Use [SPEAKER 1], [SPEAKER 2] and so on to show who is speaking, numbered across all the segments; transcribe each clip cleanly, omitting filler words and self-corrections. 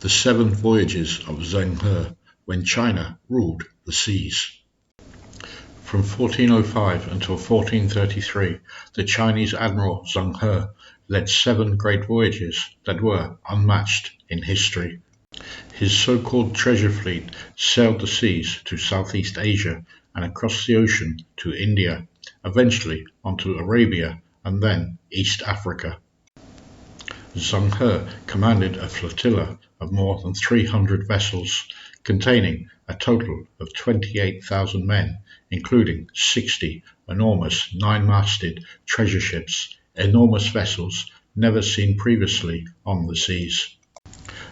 [SPEAKER 1] The 7 Voyages of Zheng He when China ruled the seas. From 1405 until 1433, the Chinese admiral Zheng He led 7 great voyages that were unmatched in history. His so-called treasure fleet sailed the seas to Southeast Asia and across the ocean to India, eventually onto Arabia and then East Africa. Zheng He commanded a flotilla of more than 300 vessels, containing a total of 28,000 men, including 60 enormous nine-masted treasure ships, enormous vessels never seen previously on the seas.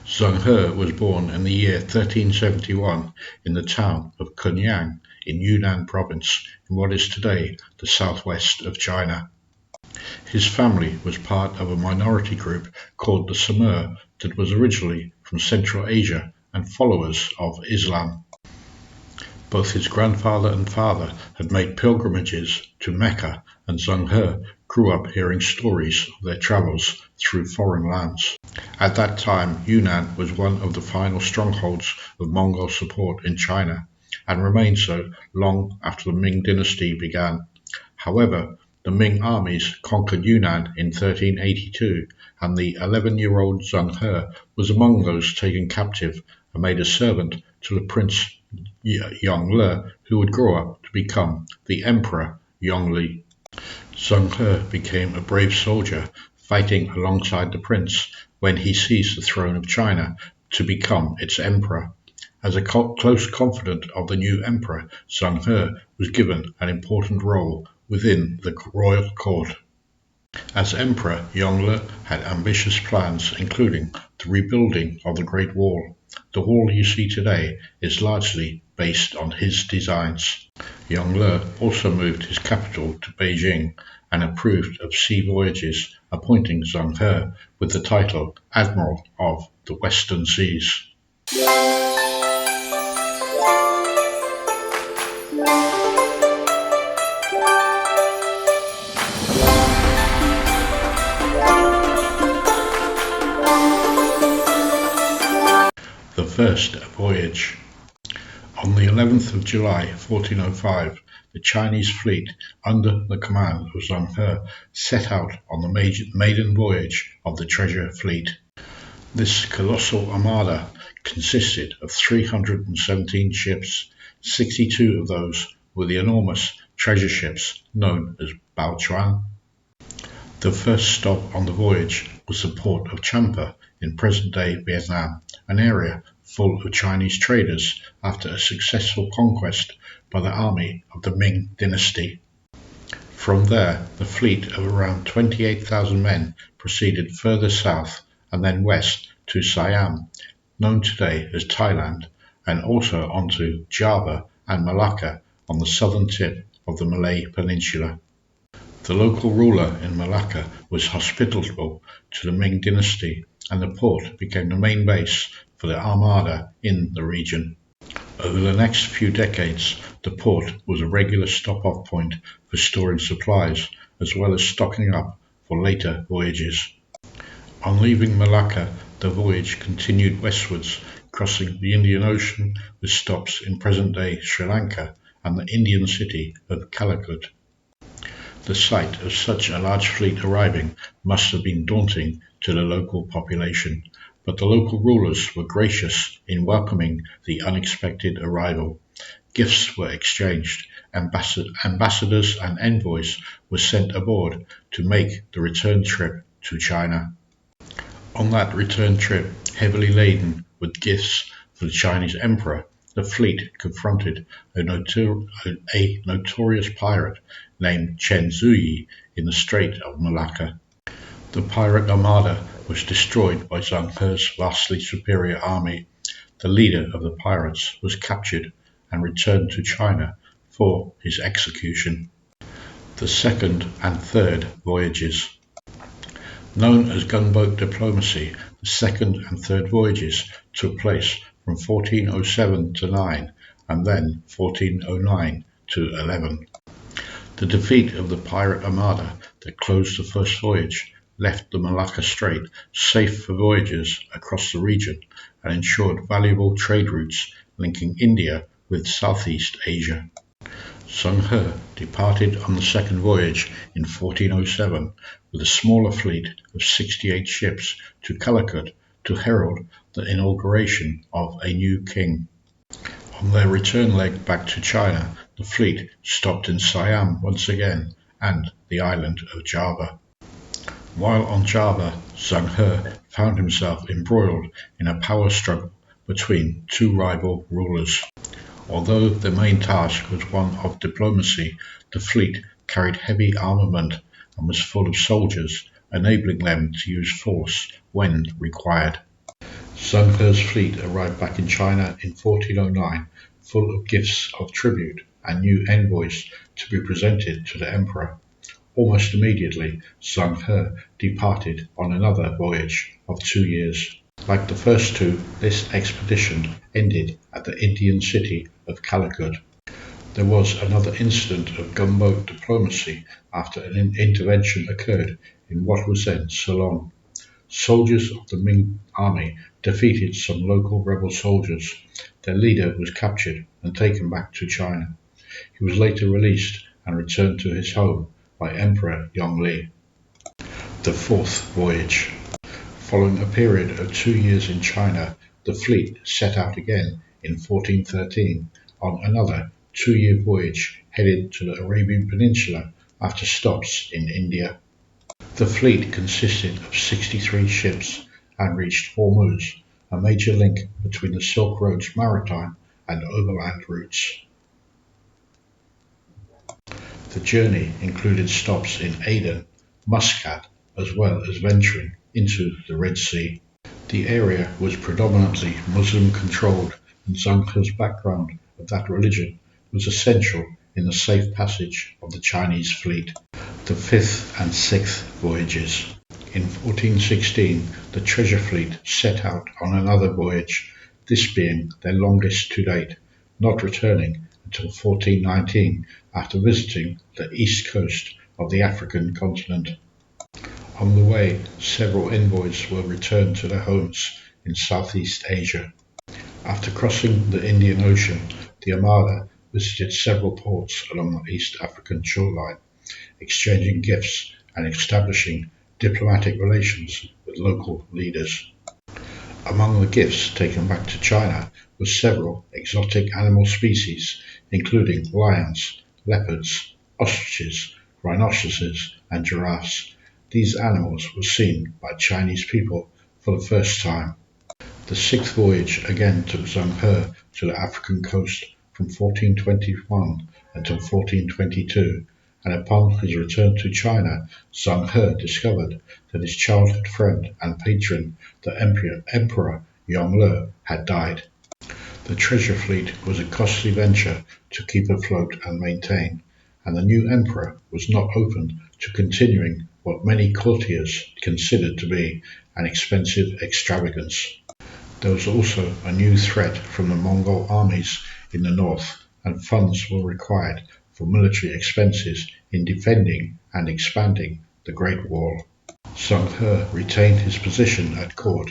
[SPEAKER 1] Zheng He was born in the year 1371 in the town of Kunyang in Yunnan province, in what is today the southwest of China. His family was part of a minority group called the Samur that was originally from Central Asia and followers of Islam. Both his grandfather and father had made pilgrimages to Mecca, and Zheng He grew up hearing stories of their travels through foreign lands. At that time, Yunnan was one of the final strongholds of Mongol support in China, and remained so long after the Ming dynasty began. However, the Ming armies conquered Yunnan in 1382, and the 11-year-old Zheng He was among those taken captive and made a servant to the Prince Yongle, who would grow up to become the Emperor Yongle. Zheng He became a brave soldier, fighting alongside the prince when he seized the throne of China to become its emperor. As a close confidant of the new emperor, Zheng He was given an important role within the royal court. As emperor, Yongle had ambitious plans, including the rebuilding of the Great Wall. The wall you see today is largely based on his designs. Yongle also moved his capital to Beijing and approved of sea voyages, appointing Zheng He with the title Admiral of the Western Seas. The first voyage. On the 11th of July 1405, the Chinese fleet, under the command of Zheng He, set out on the maiden voyage of the treasure fleet. This colossal armada consisted of 317 ships. 62 of those were the enormous treasure ships known as Baochuan. The first stop on the voyage was the port of Champa in present-day Vietnam, an area full of Chinese traders after a successful conquest by the army of the Ming dynasty. From there, the fleet of around 28,000 men proceeded further south and then west to Siam, known today as Thailand, and also onto Java and Malacca on the southern tip of the Malay Peninsula. The local ruler in Malacca was hospitable to the Ming dynasty, and the port became the main base for the armada in the region. Over the next few decades, the port was a regular stop-off point for storing supplies, as well as stocking up for later voyages. On leaving Malacca, the voyage continued westwards, crossing the Indian Ocean with stops in present-day Sri Lanka and the Indian city of Calicut. The sight of such a large fleet arriving must have been daunting to the local population, but the local rulers were gracious in welcoming the unexpected arrival. Gifts were exchanged, ambassadors and envoys were sent aboard to make the return trip to China. On that return trip, heavily laden with gifts for the Chinese emperor, the fleet confronted a notorious pirate named Chen Zuyi in the Strait of Malacca. The pirate armada was destroyed by Zheng He's vastly superior army. The leader of the pirates was captured and returned to China for his execution. The second and third voyages. Known as gunboat diplomacy, the second and third voyages took place from 1407 to 9 and then 1409 to 11. The defeat of the pirate armada that closed the first voyage left the Malacca Strait safe for voyages across the region and ensured valuable trade routes linking India with Southeast Asia. Zheng He departed on the second voyage in 1407 with a smaller fleet of 68 ships to Calicut to herald the inauguration of a new king. On their return leg back to China, the fleet stopped in Siam once again and the island of Java. While on Java, Zheng He found himself embroiled in a power struggle between two rival rulers. Although the main task was one of diplomacy, the fleet carried heavy armament and was full of soldiers, enabling them to use force when required. Zheng He's fleet arrived back in China in 1409, full of gifts of tribute and new envoys to be presented to the emperor. Almost immediately, Zheng He departed on another voyage of 2 years. Like the first two, this expedition ended at the Indian city of Calicut. There was another incident of gunboat diplomacy after an intervention occurred in what was then Ceylon. Soldiers of the Ming army defeated some local rebel soldiers. Their leader was captured and taken back to China. He was later released and returned to his home by Emperor Yongle. The fourth voyage. Following a period of 2 years in China, the fleet set out again in 1413 on another 2-year voyage headed to the Arabian Peninsula after stops in India. The fleet consisted of 63 ships and reached Hormuz, a major link between the Silk Road's maritime and overland routes. The journey included stops in Aden, Muscat, as well as venturing into the Red Sea. The area was predominantly Muslim-controlled, and Zheng He's background of that religion was essential in the safe passage of the Chinese fleet. The fifth and sixth voyages. In 1416, the treasure fleet set out on another voyage, this being their longest to date, not returning until 1419 after visiting the east coast of the African continent. On the way, several envoys were returned to their homes in Southeast Asia. After crossing the Indian Ocean, the Armada visited several ports along the East African shoreline, exchanging gifts and establishing diplomatic relations with local leaders. Among the gifts taken back to China were several exotic animal species, including lions, leopards, ostriches, rhinoceroses, and giraffes. These animals were seen by Chinese people for the first time. The sixth voyage again took Zheng He to the African coast from 1421 until 1422, and upon his return to China, Zheng He discovered that his childhood friend and patron, the Emperor Yongle, had died. The treasure fleet was a costly venture to keep afloat and maintain, and the new emperor was not open to continuing what many courtiers considered to be an expensive extravagance. There was also a new threat from the Mongol armies in the north, and funds were required for military expenses in defending and expanding the Great Wall. Zheng He retained his position at court,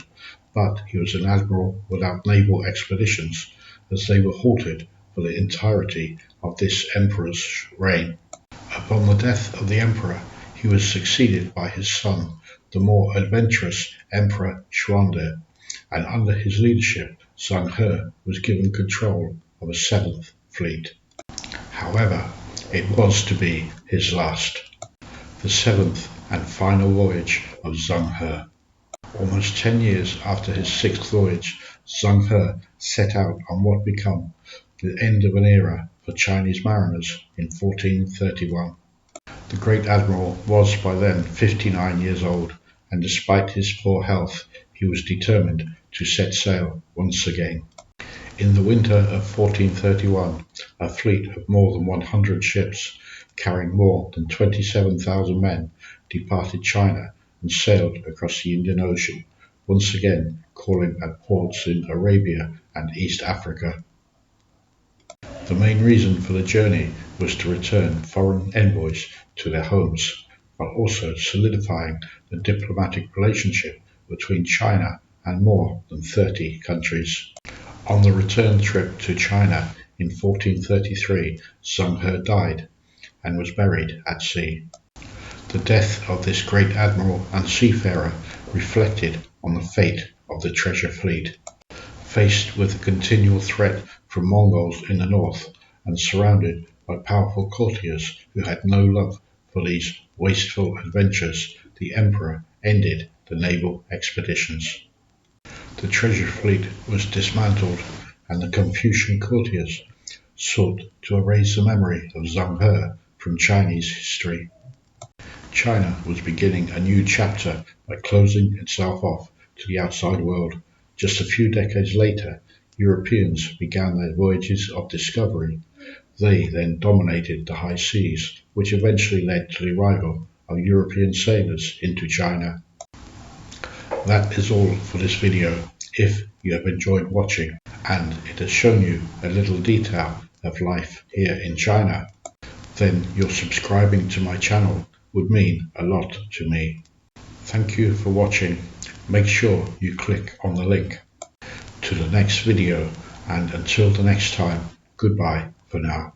[SPEAKER 1] but he was an admiral without naval expeditions, as they were halted for the entirety of this emperor's reign. Upon the death of the emperor, he was succeeded by his son, the more adventurous Emperor Xuande, and under his leadership, Zheng He was given control of a seventh fleet. However, it was to be his last. The seventh and final voyage of Zheng He. Almost 10 years after his sixth voyage, Zheng He set out on what became the end of an era for Chinese mariners in 1431. The great admiral was by then 59 years old, and despite his poor health, he was determined to set sail once again. In the winter of 1431, a fleet of more than 100 ships, carrying more than 27,000 men, departed China and sailed across the Indian Ocean, once again calling at ports in Arabia and East Africa. The main reason for the journey was to return foreign envoys to their homes. while also solidifying the diplomatic relationship between China and more than 30 countries. On the return trip to China in 1433, Zheng He died and was buried at sea. The death of this great admiral and seafarer reflected on the fate of the treasure fleet. Faced with a continual threat from Mongols in the north and surrounded by powerful courtiers who had no love for these wasteful adventures, the emperor ended the naval expeditions. The treasure fleet was dismantled and the Confucian courtiers sought to erase the memory of Zheng He from Chinese history. China was beginning a new chapter by closing itself off to the outside world. Just a few decades later, Europeans began their voyages of discovery. They then dominated the high seas, which eventually led to the arrival of European sailors into China. That is all for this video. If you have enjoyed watching and it has shown you a little detail of life here in China, then your subscribing to my channel would mean a lot to me. Thank you for watching. Make sure you click on the link to the next video, and until the next time, goodbye for now.